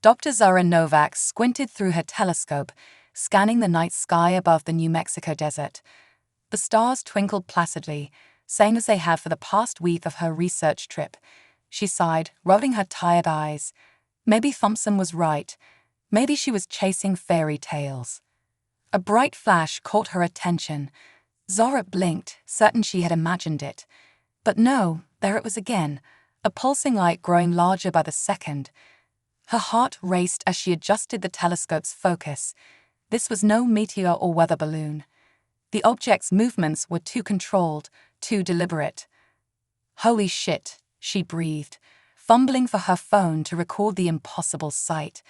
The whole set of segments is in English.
Dr. Zara Novak squinted through her telescope, scanning the night sky above the New Mexico desert. The stars twinkled placidly, same as they had for the past week of her research trip. She sighed, rubbing her tired eyes. Maybe Thompson was right. Maybe she was chasing fairy tales. A bright flash caught her attention. Zara blinked, certain she had imagined it. But no, there it was again, a pulsing light growing larger by the second. Her heart raced as she adjusted the telescope's focus. This was no meteor or weather balloon. The object's movements were too controlled, too deliberate. Holy shit, she breathed, fumbling for her phone to record the impossible sight.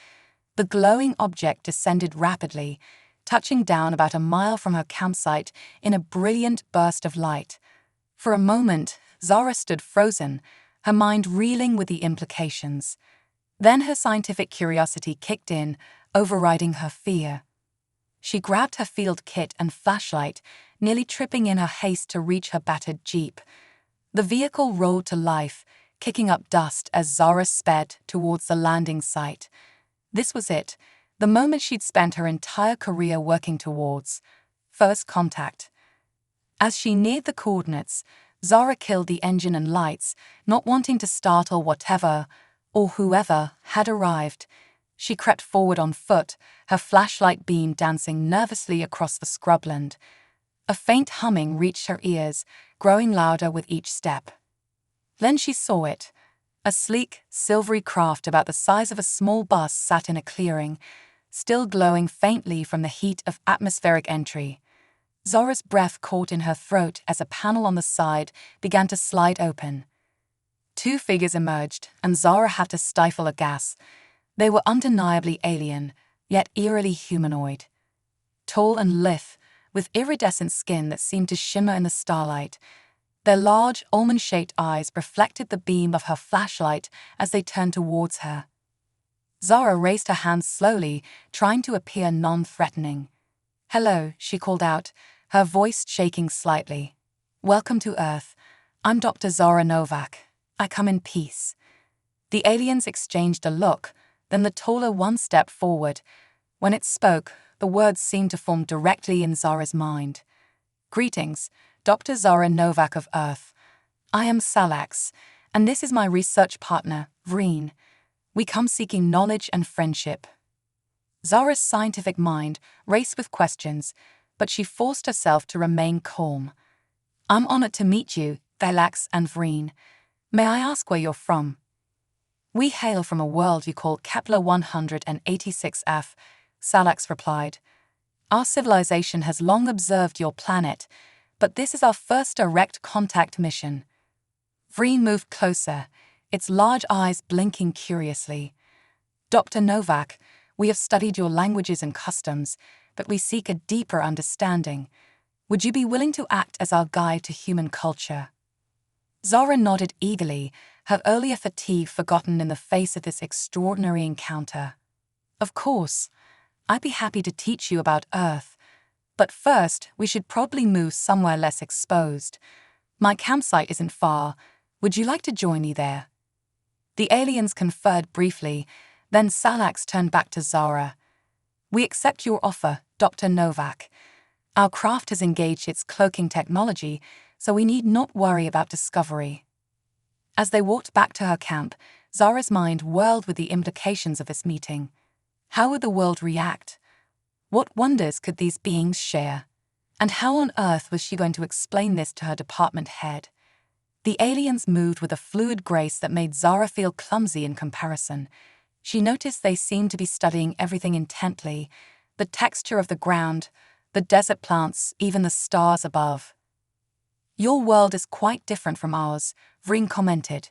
The glowing object descended rapidly, touching down about a mile from her campsite in a brilliant burst of light. For a moment, Zara stood frozen, her mind reeling with the implications. Then her scientific curiosity kicked in, overriding her fear. She grabbed her field kit and flashlight, nearly tripping in her haste to reach her battered Jeep. The vehicle rolled to life, kicking up dust as Zara sped towards the landing site. This was it, the moment she'd spent her entire career working towards. First contact. As she neared the coordinates, Zara killed the engine and lights, not wanting to startle whatever, or whoever, had arrived. She crept forward on foot, her flashlight beam dancing nervously across the scrubland. A faint humming reached her ears, growing louder with each step. Then she saw it. A sleek, silvery craft about the size of a small bus sat in a clearing, still glowing faintly from the heat of atmospheric entry. Zara's breath caught in her throat as a panel on the side began to slide open. Two figures emerged, and Zara had to stifle a gasp. They were undeniably alien, yet eerily humanoid. Tall and lithe, with iridescent skin that seemed to shimmer in the starlight. Their large, almond-shaped eyes reflected the beam of her flashlight as they turned towards her. Zara raised her hands slowly, trying to appear non-threatening. "Hello," she called out, her voice shaking slightly. "Welcome to Earth. I'm Dr. Zara Novak. I come in peace." The aliens exchanged a look, then the taller one stepped forward. When it spoke, the words seemed to form directly in Zara's mind. "Greetings, Dr. Zara Novak of Earth. I am Salax, and this is my research partner, Vreen. We come seeking knowledge and friendship." Zara's scientific mind raced with questions, but she forced herself to remain calm. "I'm honored to meet you, Salax and Vreen. May I ask where you're from?" "We hail from a world you call Kepler 186f, Salax replied. "Our civilization has long observed your planet, but this is our first direct contact mission." Vreen moved closer, its large eyes blinking curiously. "Dr. Novak, we have studied your languages and customs, but we seek a deeper understanding. Would you be willing to act as our guide to human culture?" Zara nodded eagerly, her earlier fatigue forgotten in the face of this extraordinary encounter. "Of course. I'd be happy to teach you about Earth. But first, we should probably move somewhere less exposed. My campsite isn't far. Would you like to join me there?" The aliens conferred briefly, then Salax turned back to Zara. "We accept your offer, Dr. Novak. Our craft has engaged its cloaking technology, so we need not worry about discovery." As they walked back to her camp, Zara's mind whirled with the implications of this meeting. How would the world react? What wonders could these beings share? And how on earth was she going to explain this to her department head? The aliens moved with a fluid grace that made Zara feel clumsy in comparison. She noticed they seemed to be studying everything intently, the texture of the ground, the desert plants, even the stars above. "Your world is quite different from ours," Vreen commented.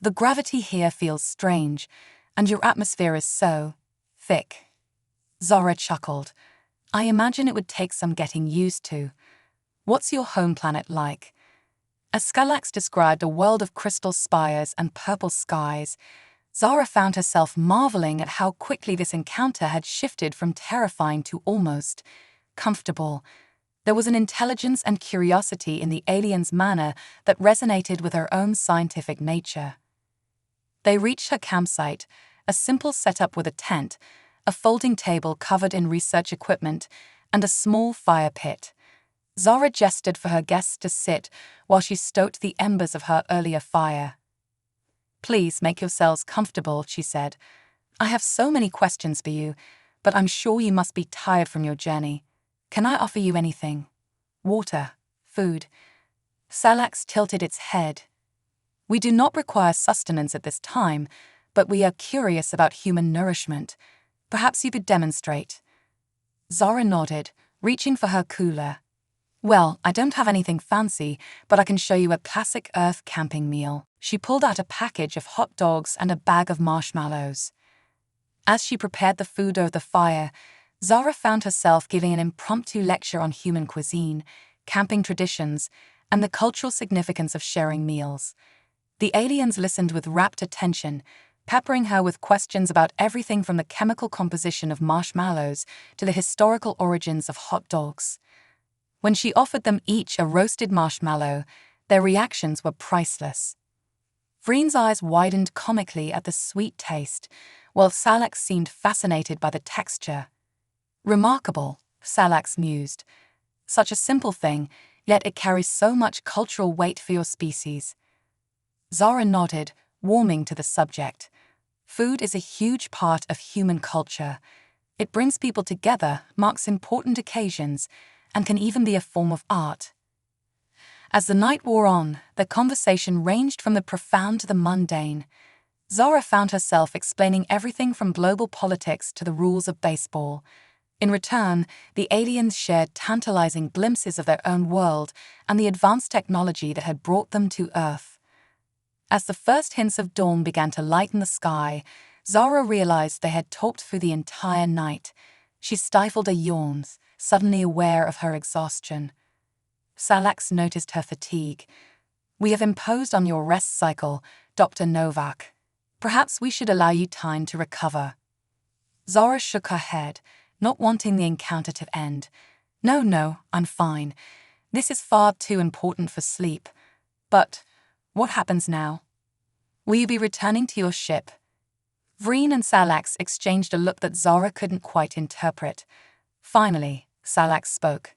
"The gravity here feels strange, and your atmosphere is so thick." Zara chuckled. "I imagine it would take some getting used to. What's your home planet like?" As Skalax described a world of crystal spires and purple skies, Zara found herself marveling at how quickly this encounter had shifted from terrifying to almost comfortable. There was an intelligence and curiosity in the alien's manner that resonated with her own scientific nature. They reached her campsite, a simple setup with a tent, a folding table covered in research equipment, and a small fire pit. Zara gestured for her guests to sit while she stoked the embers of her earlier fire. "Please make yourselves comfortable," she said. "I have so many questions for you, but I'm sure you must be tired from your journey. Can I offer you anything? Water? Food?" Salax tilted its head. "We do not require sustenance at this time, but we are curious about human nourishment. Perhaps you could demonstrate." Zara nodded, reaching for her cooler. "Well, I don't have anything fancy, but I can show you a classic Earth camping meal." She pulled out a package of hot dogs and a bag of marshmallows. As she prepared the food over the fire, Zara found herself giving an impromptu lecture on human cuisine, camping traditions, and the cultural significance of sharing meals. The aliens listened with rapt attention, peppering her with questions about everything from the chemical composition of marshmallows to the historical origins of hot dogs. When she offered them each a roasted marshmallow, their reactions were priceless. Vreen's eyes widened comically at the sweet taste, while Salax seemed fascinated by the texture. "Remarkable," Salax mused. "Such a simple thing, yet it carries so much cultural weight for your species." Zara nodded, warming to the subject. Food is a huge part of human culture. It brings people together, marks important occasions, and can even be a form of art. As the night wore on, the conversation ranged from the profound to the mundane. Zara found herself explaining everything from global politics to the rules of baseball. In return, the aliens shared tantalizing glimpses of their own world and the advanced technology that had brought them to Earth. As the first hints of dawn began to lighten the sky, Zara realized they had talked through the entire night. She stifled a yawn, suddenly aware of her exhaustion. Salax noticed her fatigue. "We have imposed on your rest cycle, Dr. Novak. Perhaps we should allow you time to recover." Zara shook her head, not wanting the encounter to end. No, I'm fine. This is far too important for sleep. But what happens now? Will you be returning to your ship?" Vreen and Salax exchanged a look that Zara couldn't quite interpret. Finally, Salax spoke.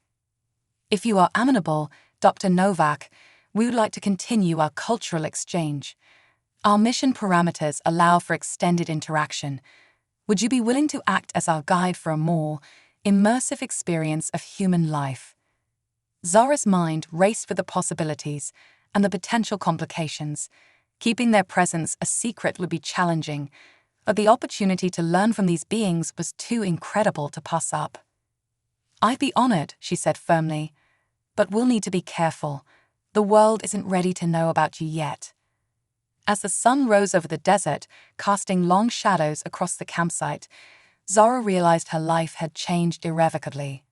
"If you are amenable, Dr. Novak, we would like to continue our cultural exchange. Our mission parameters allow for extended interaction. Would you be willing to act as our guide for a more immersive experience of human life?" Zara's mind raced with the possibilities and the potential complications. Keeping their presence a secret would be challenging, but the opportunity to learn from these beings was too incredible to pass up. "I'd be honored," she said firmly, "but we'll need to be careful. The world isn't ready to know about you yet." As the sun rose over the desert, casting long shadows across the campsite, Zara realized her life had changed irrevocably.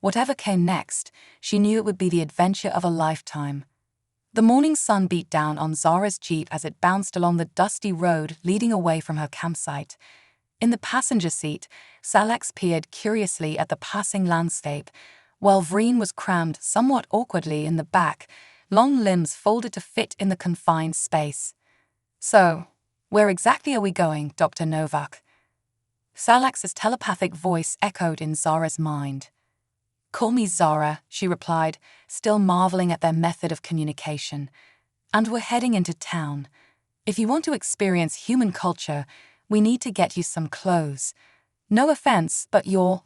Whatever came next, she knew it would be the adventure of a lifetime. The morning sun beat down on Zara's jeep as it bounced along the dusty road leading away from her campsite. In the passenger seat, Salax peered curiously at the passing landscape, while Vreen was crammed somewhat awkwardly in the back, long limbs folded to fit in the confined space. "So, where exactly are we going, Dr. Novak?" Salax's telepathic voice echoed in Zara's mind. "Call me Zara," she replied, still marveling at their method of communication. "And we're heading into town. If you want to experience human culture, we need to get you some clothes. No offense, but your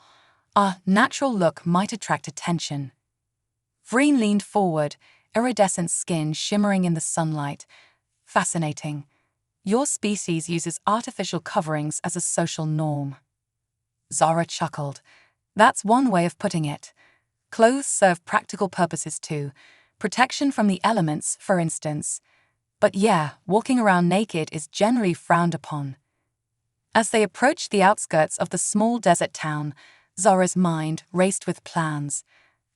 natural look might attract attention." Vreen leaned forward, iridescent skin shimmering in the sunlight. "Fascinating. Your species uses artificial coverings as a social norm." Zara chuckled. "That's one way of putting it. Clothes serve practical purposes too. Protection from the elements, for instance. But yeah, walking around naked is generally frowned upon." As they approached the outskirts of the small desert town, Zara's mind raced with plans.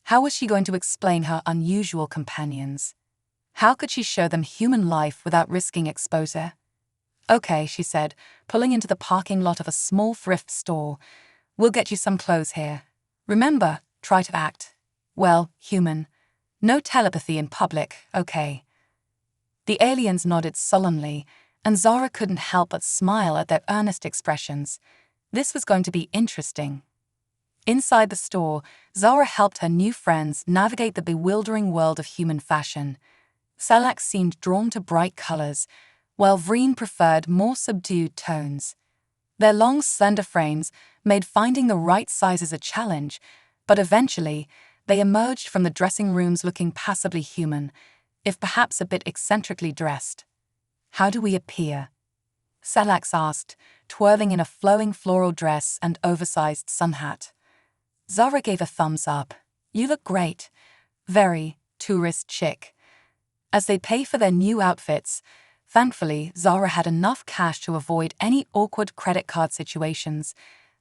How was she going to explain her unusual companions? How could she show them human life without risking exposure? "Okay," she said, pulling into the parking lot of a small thrift store. "We'll get you some clothes here. Remember, try to act, well, human. No telepathy in public, okay?" The aliens nodded sullenly, and Zara couldn't help but smile at their earnest expressions. This was going to be interesting. Inside the store, Zara helped her new friends navigate the bewildering world of human fashion. Salax seemed drawn to bright colors, while Vreen preferred more subdued tones. Their long, slender frames made finding the right sizes a challenge, but eventually, they emerged from the dressing rooms looking passably human, if perhaps a bit eccentrically dressed. "How do we appear?" Salax asked, twirling in a flowing floral dress and oversized sun hat. Zara gave a thumbs up. "You look great. Very tourist chic." As they pay for their new outfits, thankfully, Zara had enough cash to avoid any awkward credit card situations.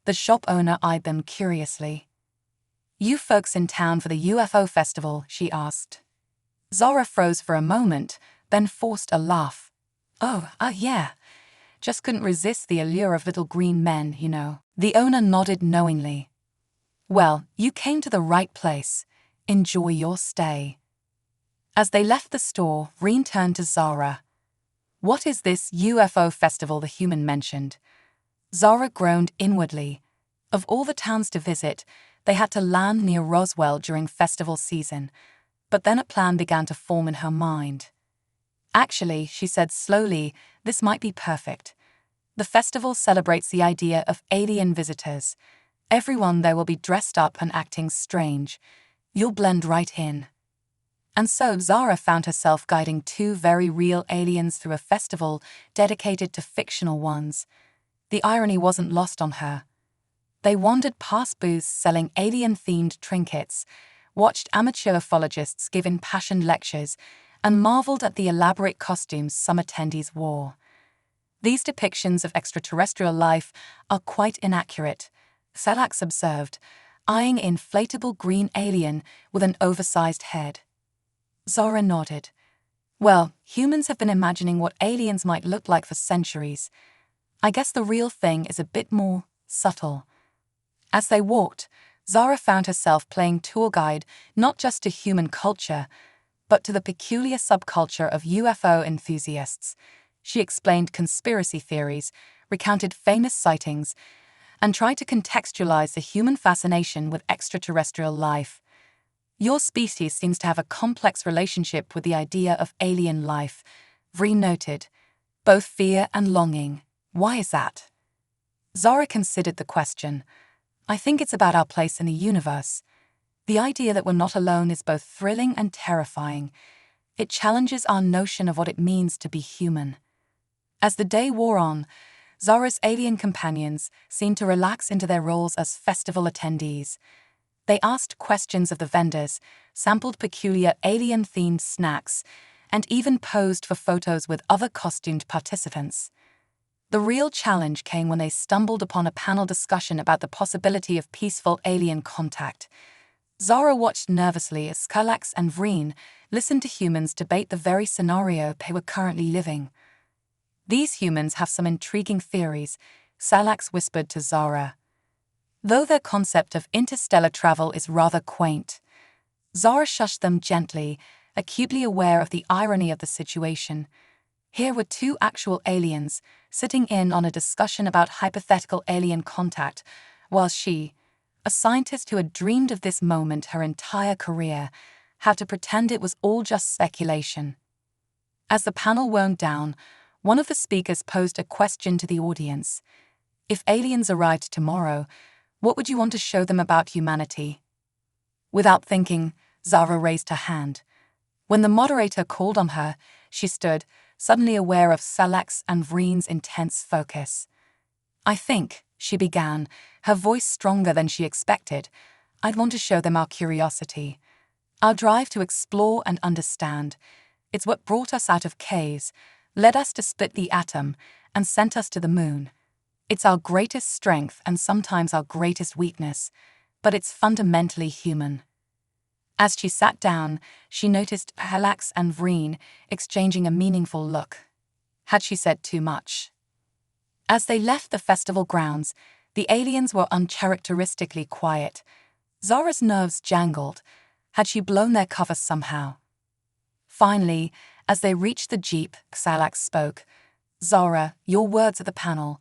The shop owner eyed them curiously. "You folks in town for the UFO festival?" she asked. Zara froze for a moment, then forced a laugh. "Oh, yeah. Just couldn't resist the allure of little green men, you know." The owner nodded knowingly. "Well, you came to the right place. Enjoy your stay." As they left the store, Vreen turned to Zara. "What is this UFO festival the human mentioned?" Zara groaned inwardly. Of all the towns to visit, they had to land near Roswell during festival season. But then a plan began to form in her mind. "Actually," she said slowly, "this might be perfect. The festival celebrates the idea of alien visitors. Everyone there will be dressed up and acting strange. You'll blend right in." And so Zara found herself guiding two very real aliens through a festival dedicated to fictional ones. The irony wasn't lost on her. They wandered past booths selling alien-themed trinkets, watched amateur ufologists give impassioned lectures, and marveled at the elaborate costumes some attendees wore. "These depictions of extraterrestrial life are quite inaccurate," Salax observed, eyeing an inflatable green alien with an oversized head. Zara nodded. "Well, humans have been imagining what aliens might look like for centuries. I guess the real thing is a bit more subtle." As they walked, Zara found herself playing tour guide not just to human culture, but to the peculiar subculture of UFO enthusiasts. She explained conspiracy theories, recounted famous sightings, and tried to contextualize the human fascination with extraterrestrial life. "Your species seems to have a complex relationship with the idea of alien life," Vreen noted. "Both fear and longing. Why is that?" Zara considered the question. "I think it's about our place in the universe. The idea that we're not alone is both thrilling and terrifying. It challenges our notion of what it means to be human." As the day wore on, Zara's alien companions seemed to relax into their roles as festival attendees. They asked questions of the vendors, sampled peculiar alien-themed snacks, and even posed for photos with other costumed participants. The real challenge came when they stumbled upon a panel discussion about the possibility of peaceful alien contact. Zara watched nervously as Salax and Vreen listened to humans debate the very scenario they were currently living. "These humans have some intriguing theories," Salax whispered to Zara. "Though their concept of interstellar travel is rather quaint." Zara shushed them gently, acutely aware of the irony of the situation. Here were two actual aliens, sitting in on a discussion about hypothetical alien contact, while she, a scientist who had dreamed of this moment her entire career, had to pretend it was all just speculation. As the panel wound down, one of the speakers posed a question to the audience. "If aliens arrived tomorrow, what would you want to show them about humanity?" Without thinking, Zara raised her hand. When the moderator called on her, she stood, suddenly aware of Salax and Vreen's intense focus. "I think," she began, her voice stronger than she expected, "I'd want to show them our curiosity. Our drive to explore and understand. It's what brought us out of caves, led us to split the atom, and sent us to the moon. It's our greatest strength and sometimes our greatest weakness, but it's fundamentally human." As she sat down, she noticed Salax and Vreen exchanging a meaningful look. Had she said too much? As they left the festival grounds, the aliens were uncharacteristically quiet. Zara's nerves jangled. Had she blown their cover somehow? Finally, as they reached the jeep, Salax spoke. Zara, your words at the panel.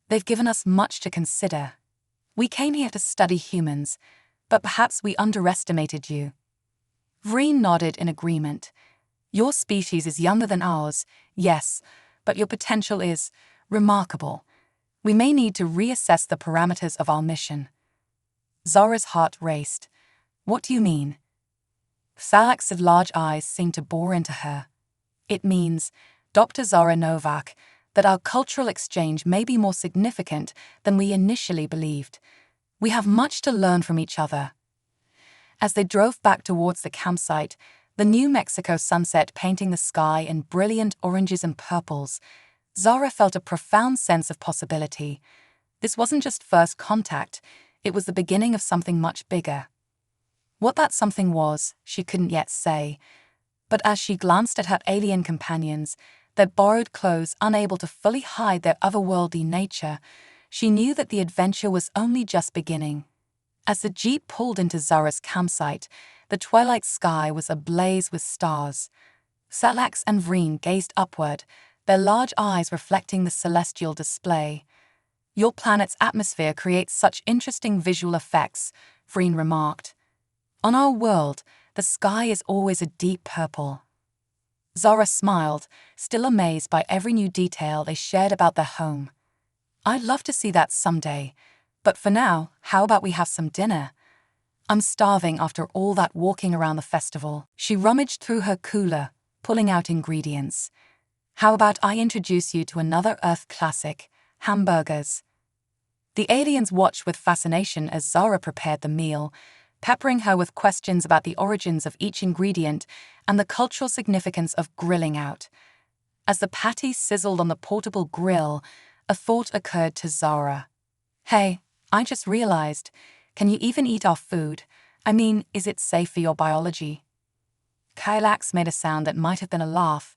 They've given us much to consider. We came here to study humans, but perhaps we underestimated you. Vreen nodded in agreement. Your species is younger than ours, yes, but your potential is remarkable. We may need to reassess the parameters of our mission. Zara's heart raced. What do you mean? Salax's large eyes seemed to bore into her. It means, Dr. Zara Novak, that our cultural exchange may be more significant than we initially believed. We have much to learn from each other. As they drove back towards the campsite, the New Mexico sunset painting the sky in brilliant oranges and purples, Zara felt a profound sense of possibility. This wasn't just first contact, it was the beginning of something much bigger. What that something was, she couldn't yet say. But as she glanced at her alien companions, their borrowed clothes unable to fully hide their otherworldly nature, she knew that the adventure was only just beginning. As the jeep pulled into Zara's campsite, the twilight sky was ablaze with stars. Salax and Vreen gazed upward, their large eyes reflecting the celestial display. Your planet's atmosphere creates such interesting visual effects, Vreen remarked. On our world, the sky is always a deep purple. Zara smiled, still amazed by every new detail they shared about their home. I'd love to see that someday, but for now, how about we have some dinner? I'm starving after all that walking around the festival. She rummaged through her cooler, pulling out ingredients. How about I introduce you to another Earth classic, hamburgers? The aliens watched with fascination as Zara prepared the meal, peppering her with questions about the origins of each ingredient and the cultural significance of grilling out. As the patty sizzled on the portable grill, a thought occurred to Zara. Hey, I just realized, can you even eat our food? I mean, is it safe for your biology? Kylax made a sound that might have been a laugh.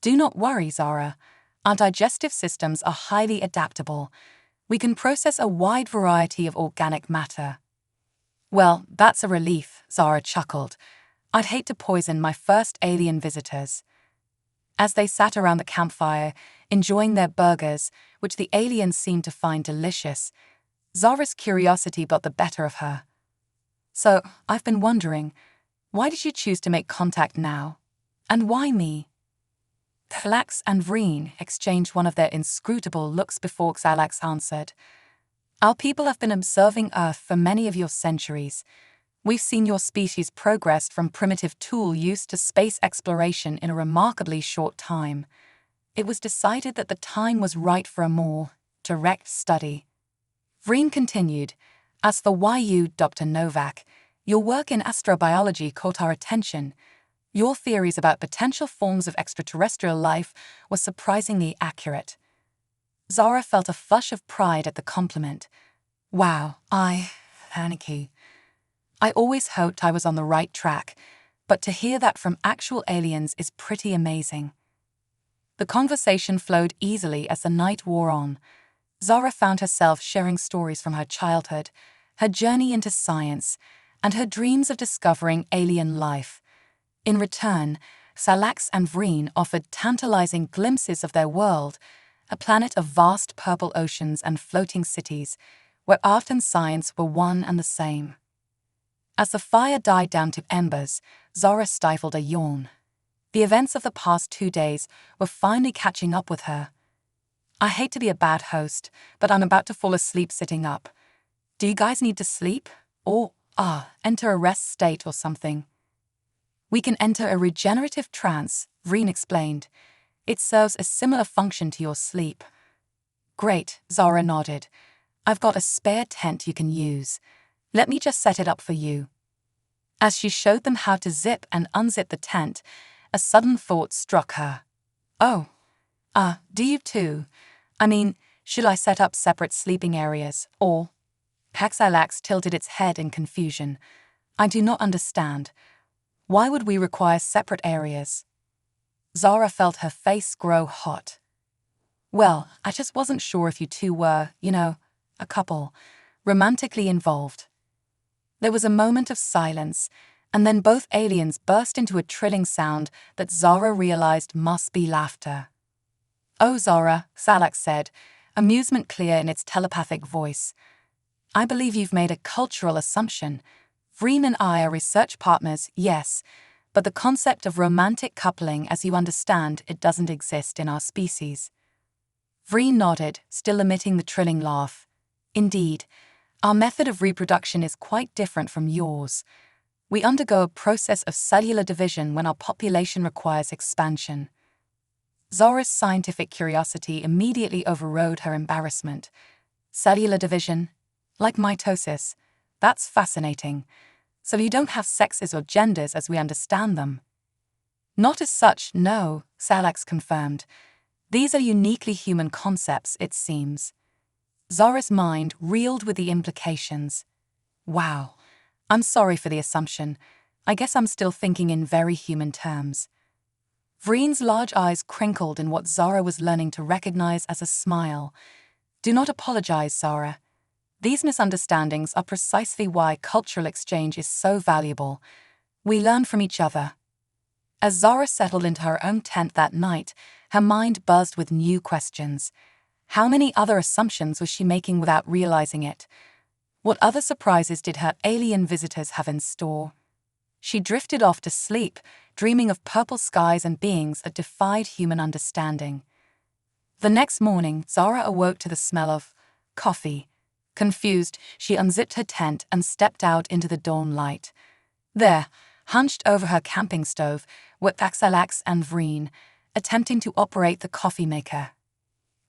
Do not worry, Zara. Our digestive systems are highly adaptable. We can process a wide variety of organic matter. Well, that's a relief, Zara chuckled. I'd hate to poison my first alien visitors. As they sat around the campfire, enjoying their burgers, which the aliens seemed to find delicious, Zara's curiosity got the better of her. So, I've been wondering, why did you choose to make contact now? And why me? Xalax and Vreen exchanged one of their inscrutable looks before Xalax answered. Our people have been observing Earth for many of your centuries. We've seen your species progress from primitive tool use to space exploration in a remarkably short time. It was decided that the time was right for a more direct study. Vreen continued, as for why you, Dr. Novak, your work in astrobiology caught our attention. Your theories about potential forms of extraterrestrial life were surprisingly accurate. Zara felt a flush of pride at the compliment. Wow, thank you. I always hoped I was on the right track, but to hear that from actual aliens is pretty amazing. The conversation flowed easily as the night wore on. Zara found herself sharing stories from her childhood, her journey into science, and her dreams of discovering alien life. In return, Salax and Vreen offered tantalizing glimpses of their world, a planet of vast purple oceans and floating cities, where art and science were one and the same. As the fire died down to embers, Zara stifled a yawn. The events of the past 2 days were finally catching up with her. I hate to be a bad host, but I'm about to fall asleep sitting up. Do you guys need to sleep? Or, enter a rest state or something? We can enter a regenerative trance, Vreen explained. It serves a similar function to your sleep. Great, Zara nodded. I've got a spare tent you can use. Let me just set it up for you. As she showed them how to zip and unzip the tent, a sudden thought struck her. Oh, do you too? I mean, should I set up separate sleeping areas, or? Hexalax tilted its head in confusion. I do not understand. Why would we require separate areas? Zara felt her face grow hot. Well, I just wasn't sure if you two were, a couple, romantically involved. There was a moment of silence, and then both aliens burst into a trilling sound that Zara realized must be laughter. "Oh, Zora," Salax said, amusement clear in its telepathic voice. "I believe you've made a cultural assumption. Vreen and I are research partners, yes, but the concept of romantic coupling, as you understand, it doesn't exist in our species." Vreen nodded, still emitting the trilling laugh. "Indeed, our method of reproduction is quite different from yours. We undergo a process of cellular division when our population requires expansion." Zora's scientific curiosity immediately overrode her embarrassment. "Cellular division? Like mitosis? That's fascinating. So you don't have sexes or genders as we understand them?" "Not as such, no," Salax confirmed. "These are uniquely human concepts, it seems." Zora's mind reeled with the implications. "Wow. I'm sorry for the assumption. I guess I'm still thinking in very human terms." Vreen's large eyes crinkled in what Zora was learning to recognize as a smile. "Do not apologize, Zora. These misunderstandings are precisely why cultural exchange is so valuable. We learn from each other." As Zora settled into her own tent that night, her mind buzzed with new questions. How many other assumptions was she making without realizing it? What other surprises did her alien visitors have in store? She drifted off to sleep, dreaming of purple skies and beings that defied human understanding. The next morning, Zara awoke to the smell of coffee. Confused, she unzipped her tent and stepped out into the dawn light. There, hunched over her camping stove, were Salax and Vreen, attempting to operate the coffee maker.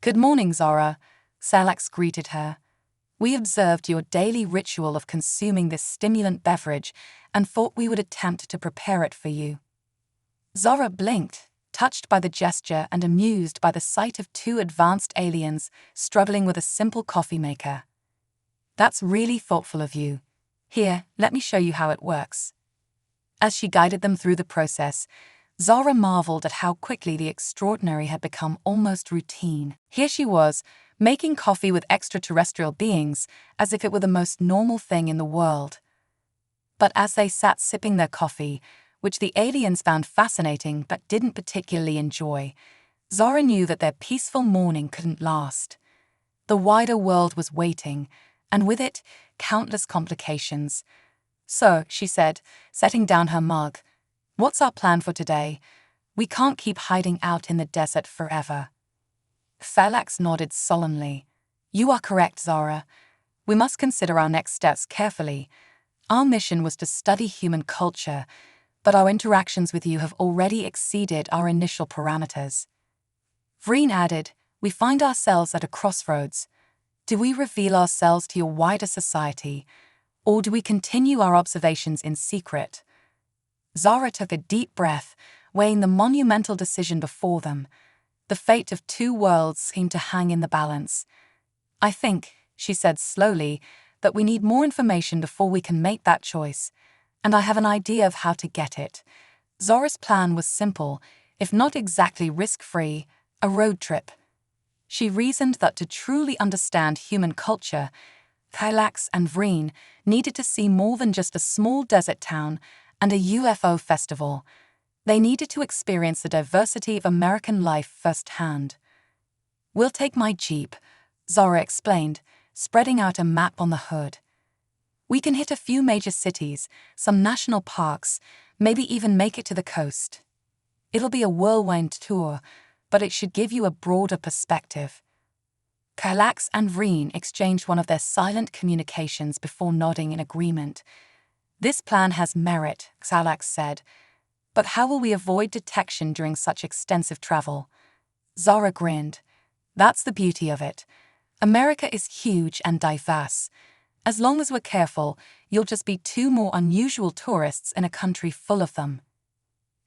"Good morning, Zara," Salax greeted her. "We observed your daily ritual of consuming this stimulant beverage and thought we would attempt to prepare it for you." Zora blinked, touched by the gesture and amused by the sight of two advanced aliens struggling with a simple coffee maker. "That's really thoughtful of you. Here, let me show you how it works." As she guided them through the process, Zara marveled at how quickly the extraordinary had become almost routine. Here she was, making coffee with extraterrestrial beings as if it were the most normal thing in the world. But as they sat sipping their coffee, which the aliens found fascinating but didn't particularly enjoy, Zara knew that their peaceful morning couldn't last. The wider world was waiting, and with it, countless complications. "So," she said, setting down her mug, "what's our plan for today? We can't keep hiding out in the desert forever." Salax nodded solemnly. "You are correct, Zara. We must consider our next steps carefully. Our mission was to study human culture, but our interactions with you have already exceeded our initial parameters." Vreen added, "We find ourselves at a crossroads. Do we reveal ourselves to your wider society, or do we continue our observations in secret?" Zara took a deep breath, weighing the monumental decision before them. The fate of two worlds seemed to hang in the balance. "I think," she said slowly, "that we need more information before we can make that choice, and I have an idea of how to get it." Zora's plan was simple, if not exactly risk-free, a road trip. She reasoned that to truly understand human culture, Salax and Vreen needed to see more than just a small desert town and a UFO festival. They needed to experience the diversity of American life firsthand. "We'll take my Jeep," Zora explained, spreading out a map on the hood. "We can hit a few major cities, some national parks, maybe even make it to the coast. It'll be a whirlwind tour, but it should give you a broader perspective." Salax and Vreen exchanged one of their silent communications before nodding in agreement. "This plan has merit," Salax said. "But how will we avoid detection during such extensive travel?" Zora grinned. "That's the beauty of it. America is huge and diverse. As long as we're careful, you'll just be two more unusual tourists in a country full of them."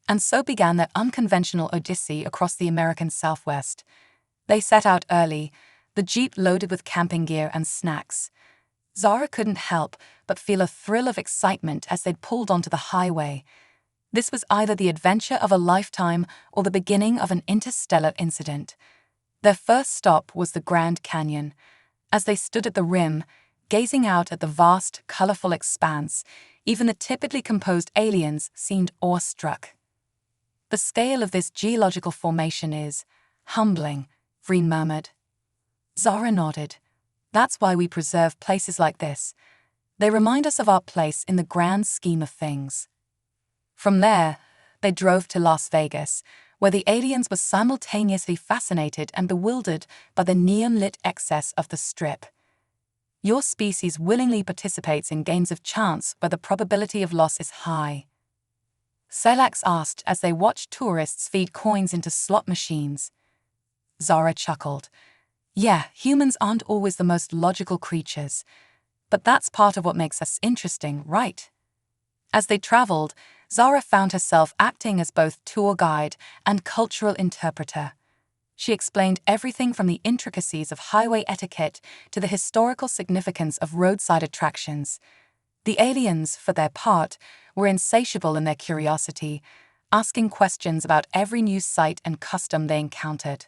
And so began their unconventional odyssey across the American Southwest. They set out early, the Jeep loaded with camping gear and snacks. Zara couldn't help but feel a thrill of excitement as they'd pulled onto the highway. This was either the adventure of a lifetime or the beginning of an interstellar incident. Their first stop was the Grand Canyon. As they stood at the rim, gazing out at the vast, colorful expanse, even the typically composed aliens seemed awestruck. "The scale of this geological formation is Humbling, Vreen murmured. Zara nodded. That's why we preserve places like this. They remind us of our place in the grand scheme of things. From there, they drove to Las Vegas, where the aliens were simultaneously fascinated and bewildered by the neon-lit excess of the Strip. Your species willingly participates in games of chance where the probability of loss is high. Selax asked as they watched tourists feed coins into slot machines. Zara chuckled. Yeah, humans aren't always the most logical creatures. But that's part of what makes us interesting, right? As they traveled, Zara found herself acting as both tour guide and cultural interpreter. She explained everything from the intricacies of highway etiquette to the historical significance of roadside attractions. The aliens, for their part, were insatiable in their curiosity, asking questions about every new sight and custom they encountered.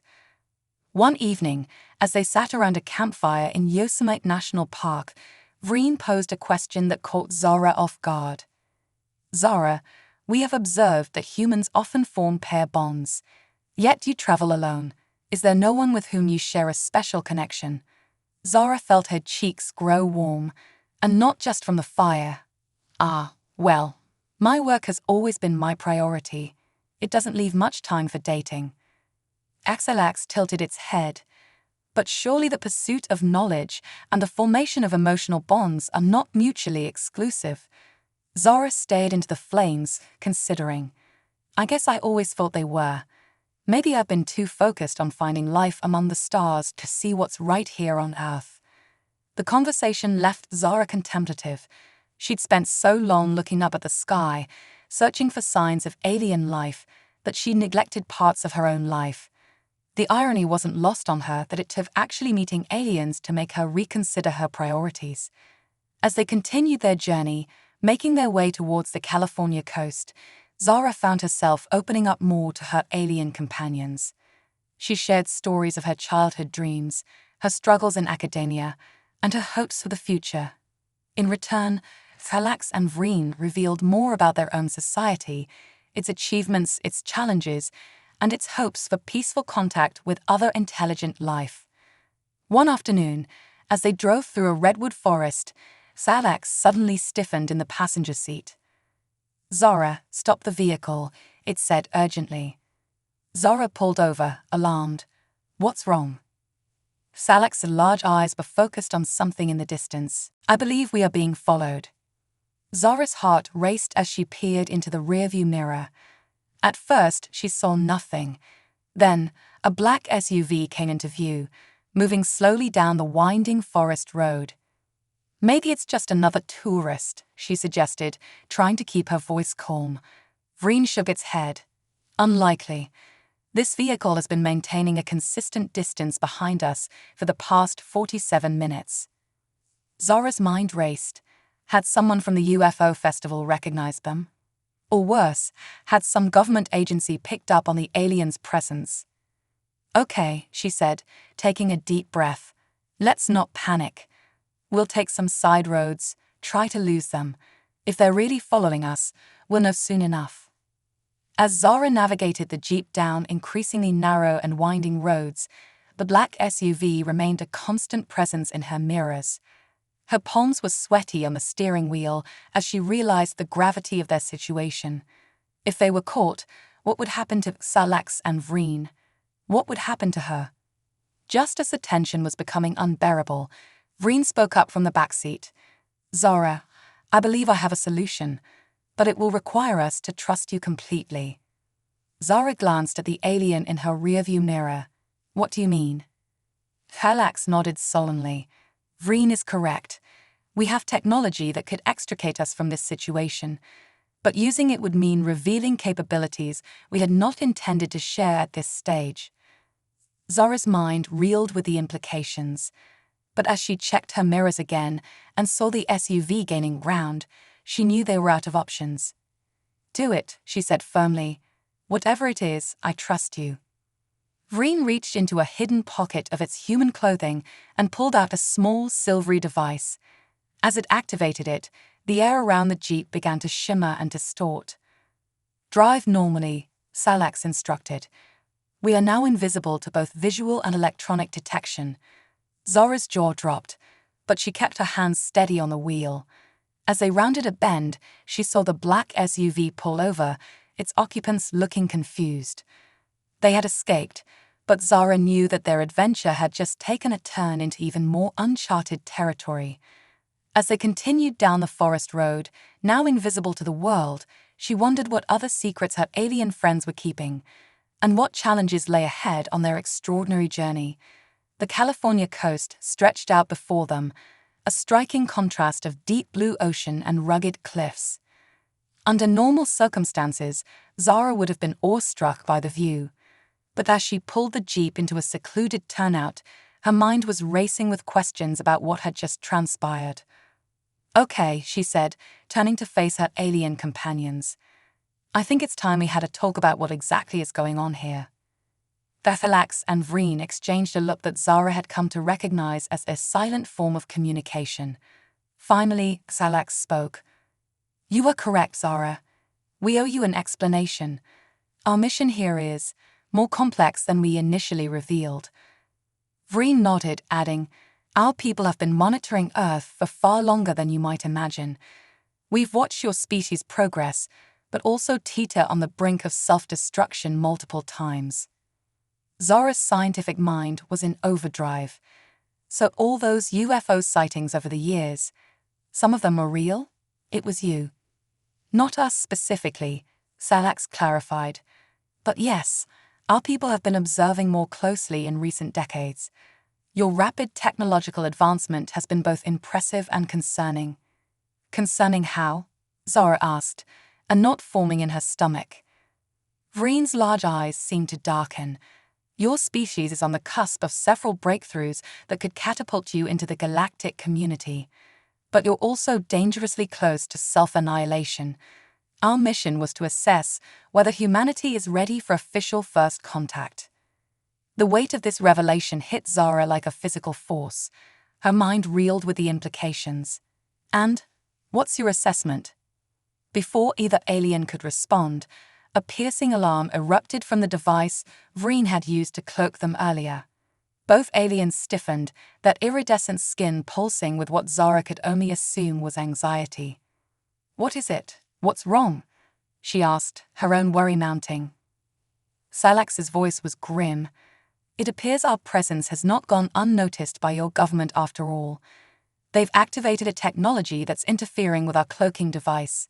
One evening, as they sat around a campfire in Yosemite National Park, Vreen posed a question that caught Zara off guard. Zara, we have observed that humans often form pair bonds. Yet you travel alone. Is there no one with whom you share a special connection? Zara felt her cheeks grow warm, and not just from the fire. Well, my work has always been my priority. It doesn't leave much time for dating. Axelax tilted its head. But surely the pursuit of knowledge and the formation of emotional bonds are not mutually exclusive. Zara stared into the flames, considering. I guess I always thought they were. Maybe I've been too focused on finding life among the stars to see what's right here on Earth. The conversation left Zara contemplative. She'd spent so long looking up at the sky, searching for signs of alien life, that she neglected parts of her own life. The irony wasn't lost on her that it took actually meeting aliens to make her reconsider her priorities. As they continued their journey, making their way towards the California coast, Zara found herself opening up more to her alien companions. She shared stories of her childhood dreams, her struggles in academia, and her hopes for the future. In return, Thalax and Vreen revealed more about their own society, its achievements, its challenges, and its hopes for peaceful contact with other intelligent life. One afternoon, as they drove through a redwood forest, Thalax suddenly stiffened in the passenger seat. Zara, stop the vehicle, it said urgently. Zara pulled over, alarmed. What's wrong? Thalax's large eyes were focused on something in the distance. I believe we are being followed. Zara's heart raced as she peered into the rearview mirror. At first, she saw nothing. Then, a black SUV came into view, moving slowly down the winding forest road. Maybe it's just another tourist, she suggested, trying to keep her voice calm. Vreen shook its head. Unlikely. This vehicle has been maintaining a consistent distance behind us for the past 47 minutes. Zara's mind raced. Had someone from the UFO festival recognized them? Or worse, had some government agency picked up on the aliens' presence? Okay, she said, taking a deep breath. Let's not panic. We'll take some side roads, try to lose them. If they're really following us, we'll know soon enough. As Zara navigated the Jeep down increasingly narrow and winding roads, the black SUV remained a constant presence in her mirrors. Her palms were sweaty on the steering wheel as she realized the gravity of their situation. If they were caught, what would happen to Thalax and Vreen? What would happen to her? Just as the tension was becoming unbearable, Vreen spoke up from the backseat. Zara, I believe I have a solution, but it will require us to trust you completely. Zara glanced at the alien in her rearview mirror. What do you mean? Thalax nodded solemnly. Vreen is correct. We have technology that could extricate us from this situation, but using it would mean revealing capabilities we had not intended to share at this stage. Zara's mind reeled with the implications, but as she checked her mirrors again and saw the SUV gaining ground, she knew they were out of options. Do it, she said firmly. Whatever it is, I trust you. Vreen reached into a hidden pocket of its human clothing and pulled out a small, silvery device. As it activated it, the air around the Jeep began to shimmer and distort. Drive normally, Thalax instructed. We are now invisible to both visual and electronic detection. Zora's jaw dropped, but she kept her hands steady on the wheel. As they rounded a bend, she saw the black SUV pull over, its occupants looking confused. They had escaped, but Zora knew that their adventure had just taken a turn into even more uncharted territory. As they continued down the forest road, now invisible to the world, she wondered what other secrets her alien friends were keeping, and what challenges lay ahead on their extraordinary journey. The California coast stretched out before them, a striking contrast of deep blue ocean and rugged cliffs. Under normal circumstances, Zara would have been awestruck by the view. But as she pulled the Jeep into a secluded turnout, her mind was racing with questions about what had just transpired. "Okay," she said, turning to face her alien companions. "I think it's time we had a talk about what exactly is going on here." Thalax and Vreen exchanged a look that Zara had come to recognize as a silent form of communication. Finally, Thalax spoke. "You are correct, Zara. We owe you an explanation. Our mission here is more complex than we initially revealed." Vreen nodded, adding, "Our people have been monitoring Earth for far longer than you might imagine. We've watched your species progress, but also teeter on the brink of self-destruction multiple times." Zora's scientific mind was in overdrive. So all those UFO sightings over the years, some of them were real? It was you. "Not us specifically," Thalax clarified. "But yes, our people have been observing more closely in recent decades. Your rapid technological advancement has been both impressive and concerning." "Concerning how?" Zora asked, a knot forming in her stomach. Vreen's large eyes seemed to darken. "Your species is on the cusp of several breakthroughs that could catapult you into the galactic community. But you're also dangerously close to self-annihilation. Our mission was to assess whether humanity is ready for official first contact." The weight of this revelation hit Zara like a physical force. Her mind reeled with the implications. "And what's your assessment?" Before either alien could respond, a piercing alarm erupted from the device Vreen had used to cloak them earlier. Both aliens stiffened, that iridescent skin pulsing with what Zara could only assume was anxiety. "What is it? What's wrong?" she asked, her own worry mounting. Thalax's voice was grim. "It appears our presence has not gone unnoticed by your government after all. They've activated a technology that's interfering with our cloaking device."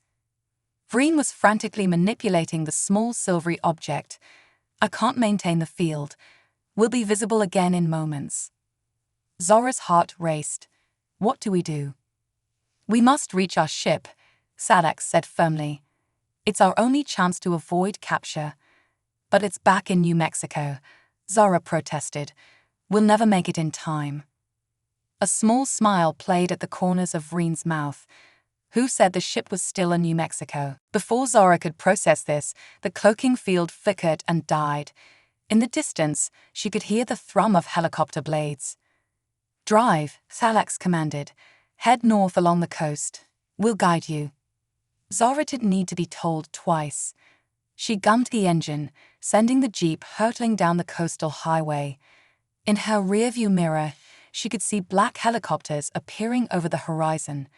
Vreen was frantically manipulating the small silvery object. "I can't maintain the field. We'll be visible again in moments." Zora's heart raced. "What do we do?" "We must reach our ship," Thalax said firmly. "It's our only chance to avoid capture." "But it's back in New Mexico," Zora protested. "We'll never make it in time." A small smile played at the corners of Vreen's mouth. Who said the ship was still in New Mexico? Before Zora could process this, the cloaking field flickered and died. In the distance, she could hear the thrum of helicopter blades. "Drive," Thalax commanded. "Head north along the coast. We'll guide you." Zora didn't need to be told twice. She gummed the engine, sending the Jeep hurtling down the coastal highway. In her rearview mirror, she could see black helicopters appearing over the horizon.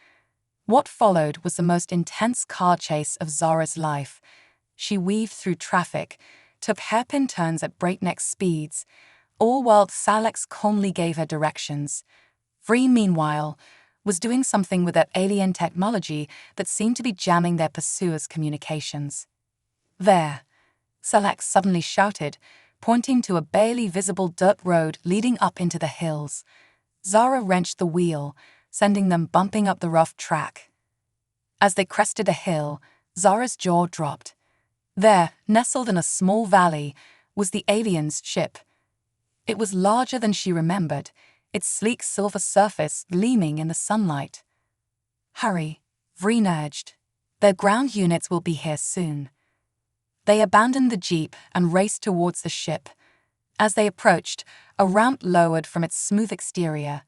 What followed was the most intense car chase of Zora's life. She weaved through traffic, took hairpin turns at breakneck speeds, all while Thalax calmly gave her directions. Vreen, meanwhile, was doing something with that alien technology that seemed to be jamming their pursuers' communications. "There," Thalax suddenly shouted, pointing to a barely visible dirt road leading up into the hills. Zara wrenched the wheel, sending them bumping up the rough track. As they crested a hill, Zara's jaw dropped. There, nestled in a small valley, was the alien's ship. It was larger than she remembered, its sleek silver surface gleaming in the sunlight. "Hurry," Vreen urged. "Their ground units will be here soon." They abandoned the Jeep and raced towards the ship. As they approached, a ramp lowered from its smooth exterior.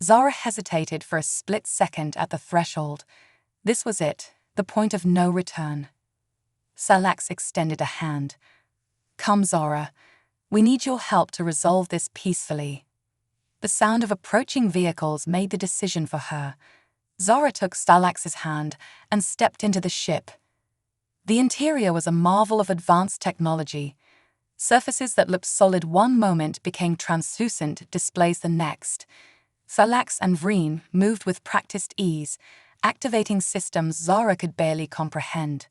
Zara hesitated for a split second at the threshold. This was it, the point of no return. Thalax extended a hand. "Come, Zora. We need your help to resolve this peacefully. The sound of approaching vehicles made the decision for her. Zara took Stalax's hand and stepped into the ship. The interior was a marvel of advanced technology. Surfaces that looked solid one moment became translucent displays the next. Stalax and Vreen moved with practiced ease, activating systems Zara could barely comprehend.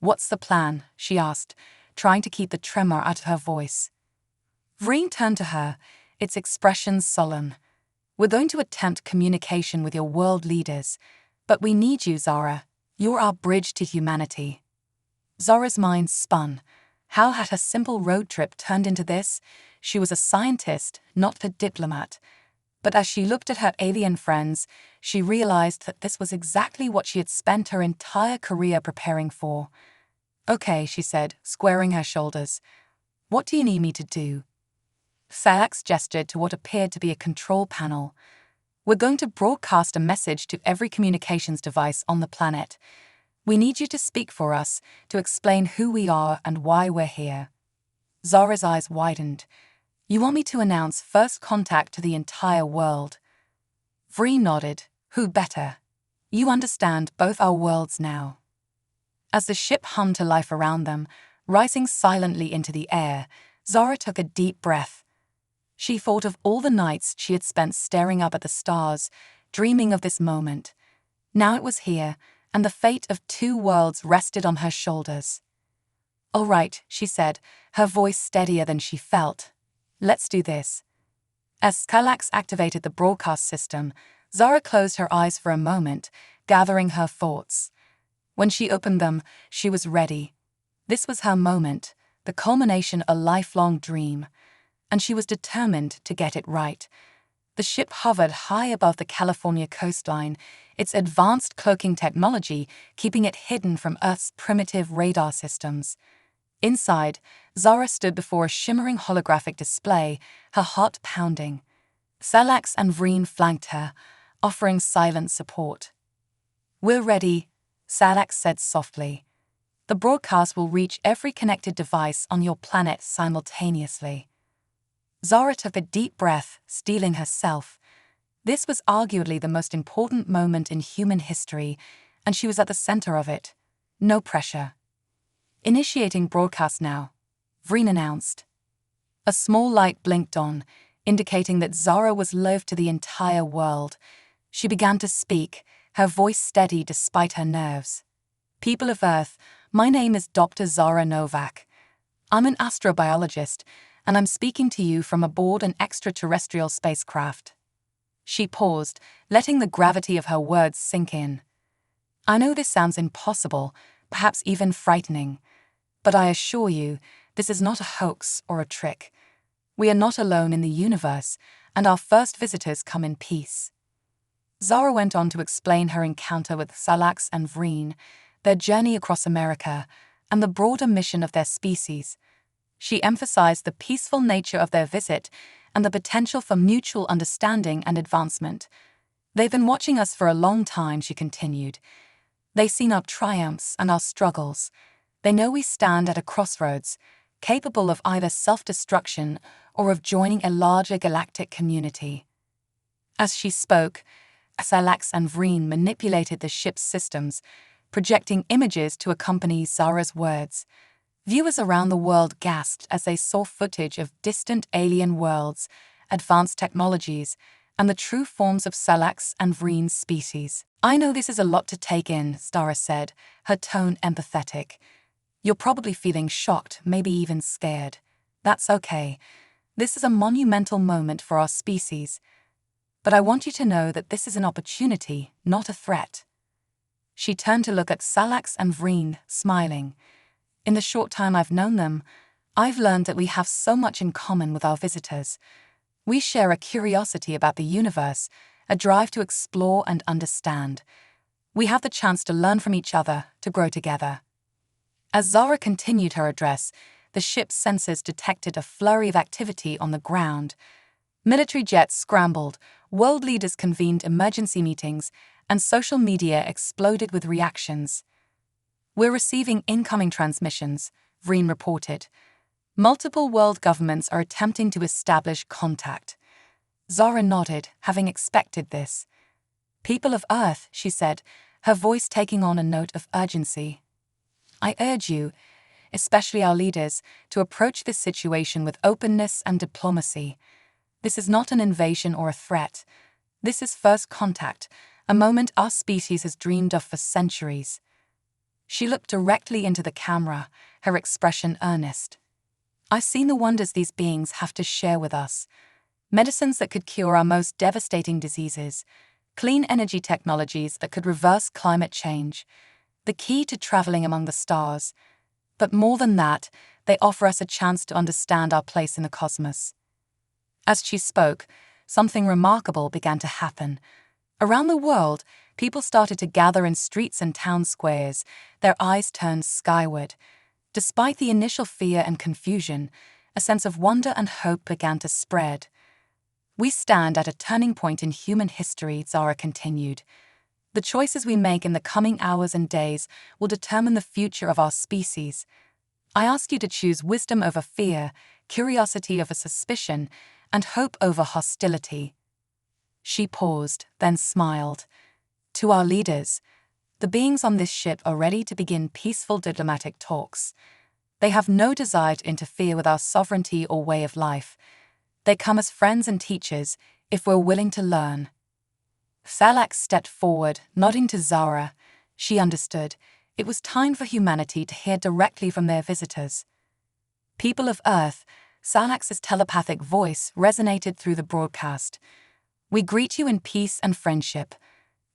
"What's the plan?" she asked, trying to keep the tremor out of her voice. Vreen turned to her, its expression solemn. "We're going to attempt communication with your world leaders, but we need you, Zara. You're our bridge to humanity." Zara's mind spun. How had her simple road trip turned into this? She was a scientist, not a diplomat. But as she looked at her alien friends, she realized that this was exactly what she had spent her entire career preparing for. "Okay," she said, squaring her shoulders. "What do you need me to do?" Stalax gestured to what appeared to be a control panel. "We're going to broadcast a message to every communications device on the planet. We need you to speak for us, to explain who we are and why we're here." Zara's eyes widened. "You want me to announce first contact to the entire world?" Vreen nodded. "Who better? You understand both our worlds now." As the ship hummed to life around them, rising silently into the air, Zara took a deep breath. She thought of all the nights she had spent staring up at the stars, dreaming of this moment. Now it was here, and the fate of two worlds rested on her shoulders. "All right," she said, her voice steadier than she felt. "Let's do this." As Stalax activated the broadcast system, Zara closed her eyes for a moment, gathering her thoughts. When she opened them, she was ready. This was her moment, the culmination of a lifelong dream. And she was determined to get it right. The ship hovered high above the California coastline, its advanced cloaking technology keeping it hidden from Earth's primitive radar systems. Inside, Zara stood before a shimmering holographic display, her heart pounding. Stalax and Vreen flanked her, offering silent support. "We're ready," Stalax said softly. "The broadcast will reach every connected device on your planet simultaneously." Zara took a deep breath, steeling herself. This was arguably the most important moment in human history, and she was at the center of it. No pressure. "Initiating broadcast now," Vreen announced. A small light blinked on, indicating that Zara was live to the entire world. She began to speak, her voice steady despite her nerves. "People of Earth, my name is Dr. Zara Novak. I'm an astrobiologist, and I'm speaking to you from aboard an extraterrestrial spacecraft." She paused, letting the gravity of her words sink in. "I know this sounds impossible, perhaps even frightening, but I assure you, this is not a hoax or a trick. We are not alone in the universe, and our first visitors come in peace." Zara went on to explain her encounter with Stalax and Vreen, their journey across America, and the broader mission of their species. She emphasized the peaceful nature of their visit and the potential for mutual understanding and advancement. "They've been watching us for a long time," she continued. "They've seen our triumphs and our struggles. They know we stand at a crossroads, capable of either self-destruction or of joining a larger galactic community." As she spoke, Stalax and Vreen manipulated the ship's systems, projecting images to accompany Zara's words. Viewers around the world gasped as they saw footage of distant alien worlds, advanced technologies, and the true forms of Stalax and Vreen's species. "I know this is a lot to take in," Zara said, her tone empathetic. "You're probably feeling shocked, maybe even scared. That's okay. This is a monumental moment for our species. But I want you to know that this is an opportunity, not a threat." She turned to look at Stalax and Vreen, smiling. "In the short time I've known them, I've learned that we have so much in common with our visitors. We share a curiosity about the universe, a drive to explore and understand. We have the chance to learn from each other, to grow together." As Zara continued her address, the ship's sensors detected a flurry of activity on the ground. Military jets scrambled, world leaders convened emergency meetings, and social media exploded with reactions. "We're receiving incoming transmissions," Vreen reported. Multiple world governments are attempting to establish contact. Zara nodded, having expected this. People of Earth, she said, her voice taking on a note of urgency. I urge you, especially our leaders, to approach this situation with openness and diplomacy. This is not an invasion or a threat. This is first contact, a moment our species has dreamed of for centuries. She looked directly into the camera, her expression earnest. I've seen the wonders these beings have to share with us. Medicines that could cure our most devastating diseases, clean energy technologies that could reverse climate change, the key to traveling among the stars. But more than that, they offer us a chance to understand our place in the cosmos. As she spoke, something remarkable began to happen. Around the world, people started to gather in streets and town squares, their eyes turned skyward. Despite the initial fear and confusion, a sense of wonder and hope began to spread. We stand at a turning point in human history, Zara continued. The choices we make in the coming hours and days will determine the future of our species. I ask you to choose wisdom over fear, curiosity over suspicion, and hope over hostility. She paused, then smiled. To our leaders, the beings on this ship are ready to begin peaceful diplomatic talks. They have no desire to interfere with our sovereignty or way of life. They come as friends and teachers, if we're willing to learn. Thallax stepped forward, nodding to Zara. She understood. It was time for humanity to hear directly from their visitors. People of Earth, Thallax's telepathic voice resonated through the broadcast. We greet you in peace and friendship.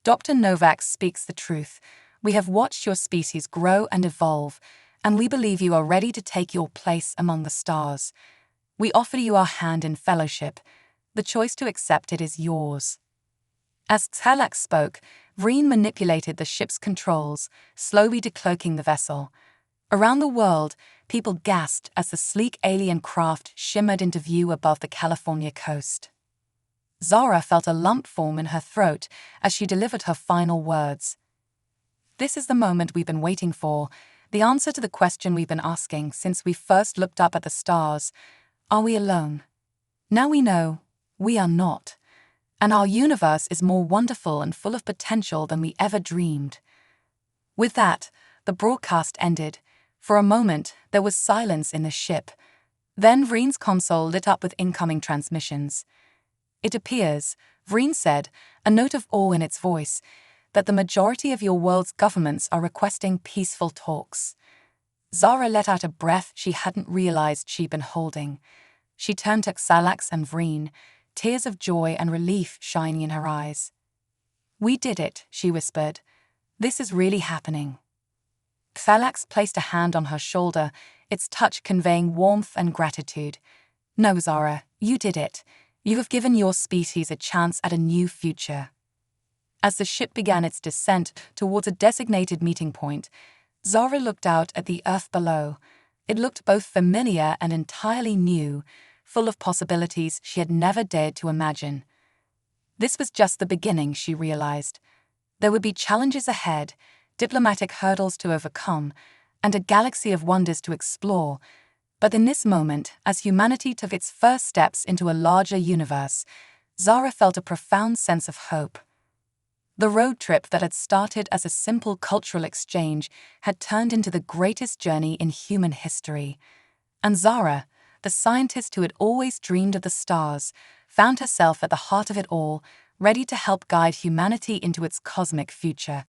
Dr. Novak speaks the truth. We have watched your species grow and evolve, and we believe you are ready to take your place among the stars. We offer you our hand in fellowship. The choice to accept it is yours. As Thallax spoke, Vreen manipulated the ship's controls, slowly decloaking the vessel. Around the world, people gasped as the sleek alien craft shimmered into view above the California coast. Zara felt a lump form in her throat as she delivered her final words. This is the moment we've been waiting for, the answer to the question we've been asking since we first looked up at the stars. Are we alone? Now we know, we are not. And our universe is more wonderful and full of potential than we ever dreamed. With that, the broadcast ended. For a moment, there was silence in the ship. Then Vreen's console lit up with incoming transmissions. It appears, Vreen said, a note of awe in its voice, that the majority of your world's governments are requesting peaceful talks. Zara let out a breath she hadn't realized she'd been holding. She turned to Thallax and Vreen, tears of joy and relief shining in her eyes. We did it, she whispered. This is really happening. Thallax placed a hand on her shoulder, its touch conveying warmth and gratitude. No, Zara, you did it. You have given your species a chance at a new future. As the ship began its descent towards a designated meeting point, Zara looked out at the Earth below. It looked both familiar and entirely new, full of possibilities she had never dared to imagine. This was just the beginning, she realized. There would be challenges ahead, diplomatic hurdles to overcome, and a galaxy of wonders to explore. But in this moment, as humanity took its first steps into a larger universe, Zara felt a profound sense of hope. The road trip that had started as a simple cultural exchange had turned into the greatest journey in human history. And Zara, the scientist who had always dreamed of the stars, found herself at the heart of it all, ready to help guide humanity into its cosmic future.